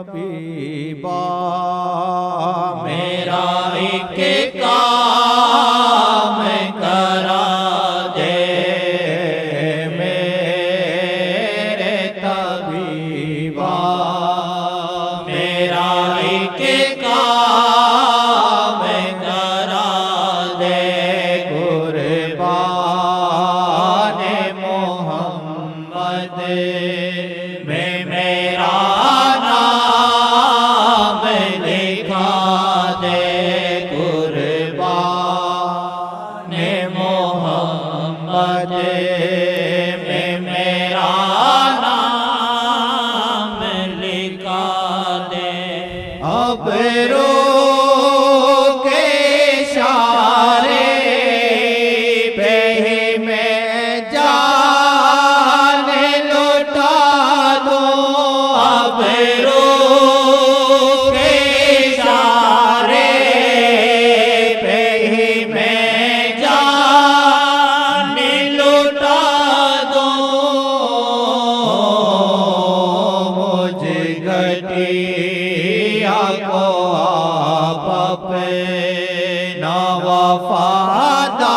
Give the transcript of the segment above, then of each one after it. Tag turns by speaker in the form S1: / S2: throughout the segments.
S1: तबीबा।
S2: मेरा एक काम करा दे
S1: मेरे तबीबा।
S2: मेरा एक काम करा दे
S1: कुर्बान मोहम्मद
S2: में मेरा नाम लिखा दे कुर्बान मोहम्मद में मेरा नाम लिखा दे।
S1: अब रो के इशारे पे ही मैं जान लौटा दूं।
S2: अब रो के इशारे पे ही मैं जान लौटा दूं।
S1: मुझ घटिया को आप अपना वफादार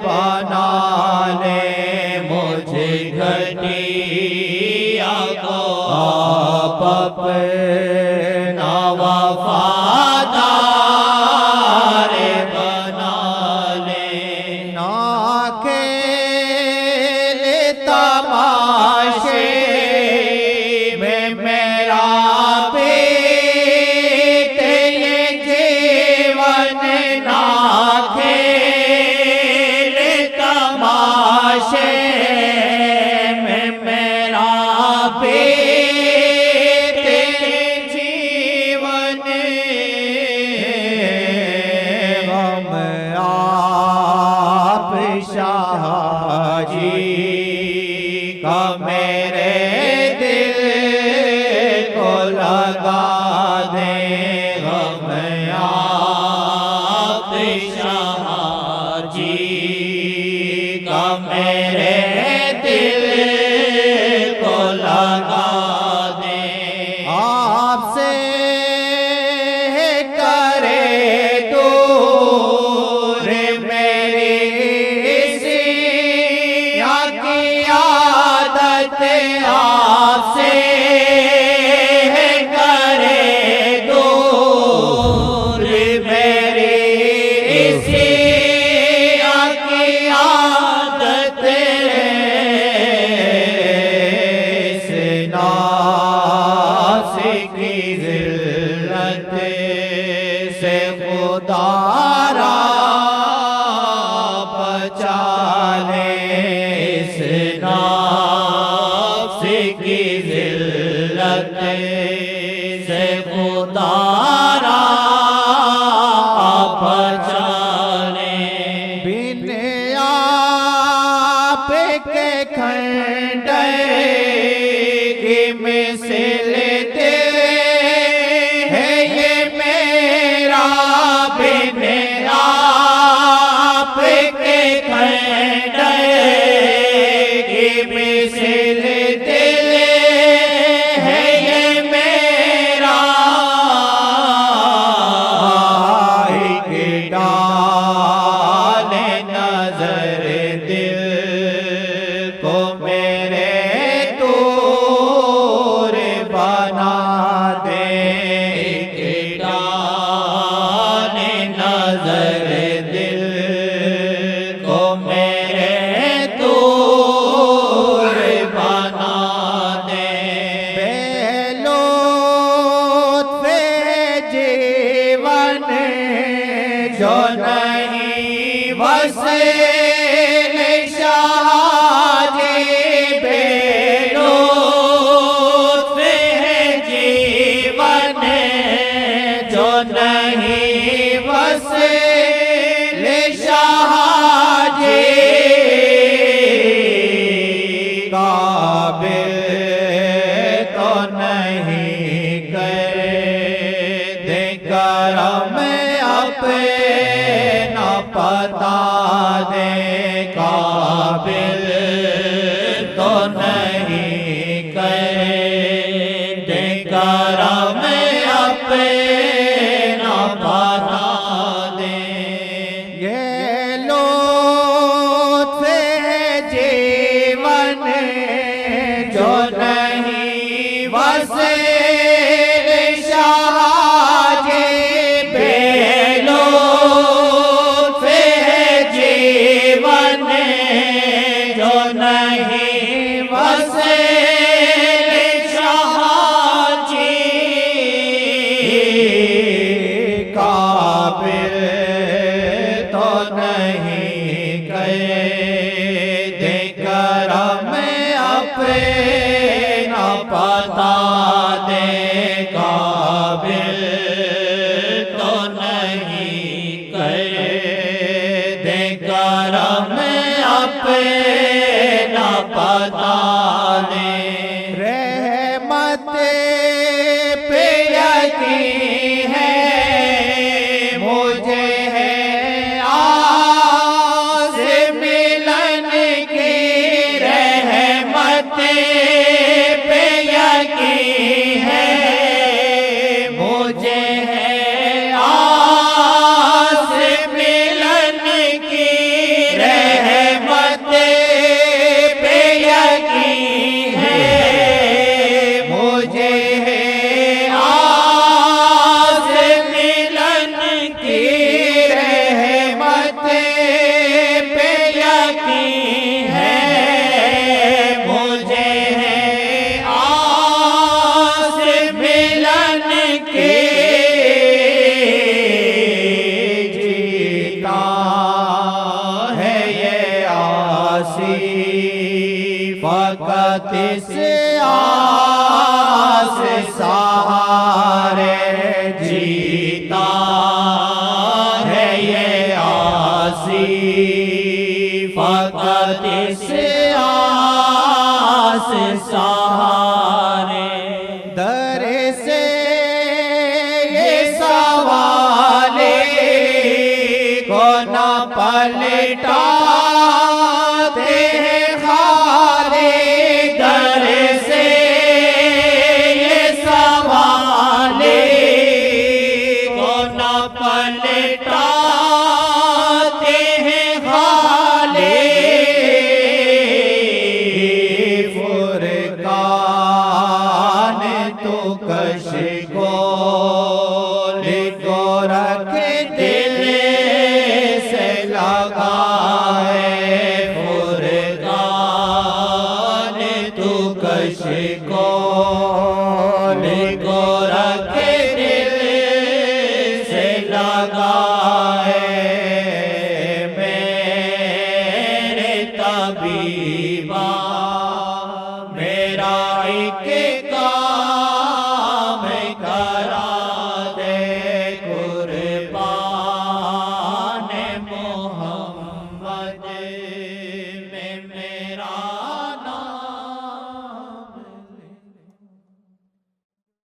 S1: बना ले। मुझे
S2: घटिया को
S1: आप अपना
S2: वफादार बना ले।
S1: ना खेल तमाशे में मेरा बीते ये जीवन। ना
S2: खेल तमाशे में मेरा बीते जीवन।
S1: हम आप शाह जी का मेरे दिल को लगा दे। हम
S2: आप शाह जी का मेरे दिल को लगा दे।
S1: आपसे करे दूर मेरी इसी की आदत।
S2: आपसे करे दूर मेरी इसी की आदत।
S1: इस नास की जिल्लत से खुदारा बचा ले। इस
S2: नाफ्स की जिल्लत से खुदारा बचा ले।
S1: बिन आप के खंडर की मिसल दे है ये मेरा।
S2: बिन आप के खंडर की मिसल दिल है ये मेरा।
S1: एक डाल नजर दिल को मेरे दूर बना दे।
S2: एक डाल नजर दिल को मेरे दूर बना दे।
S1: बेलुत्फ़ जीवन जो नहीं वसील शाह जी।
S2: बेलुत्फ़ है जीवन जो नहीं
S1: वसील शाह जी। काबिल तो नहीं करे दे करम अपना पता दे। काबिल
S2: तो नहीं करे दे।
S1: रहमत पे यकीन है मुझे है आस मिलन की।
S2: रहमत पे यकीन है मुझे है आस मिलन की। रहमत पे यकीन है
S1: मुझे है
S2: आस मिलन की।
S1: रहमत
S2: पे यकीन है मुझे है आस मिलन की।
S1: जीता है ये आसी फकत से आस सहारे।
S2: जीता है ये आसी फकत से आस सहारे।
S1: दर से ये सवाले को न पलटाते हैं खाली।
S2: दर से ये सवाले को न पलटाते हैं खाली।
S1: फुरकान तो कश को रखे दिल से लगाए।
S2: फुरकान तू कश को रखे दिल से लगाए। मेरे तबीबा मेरा एक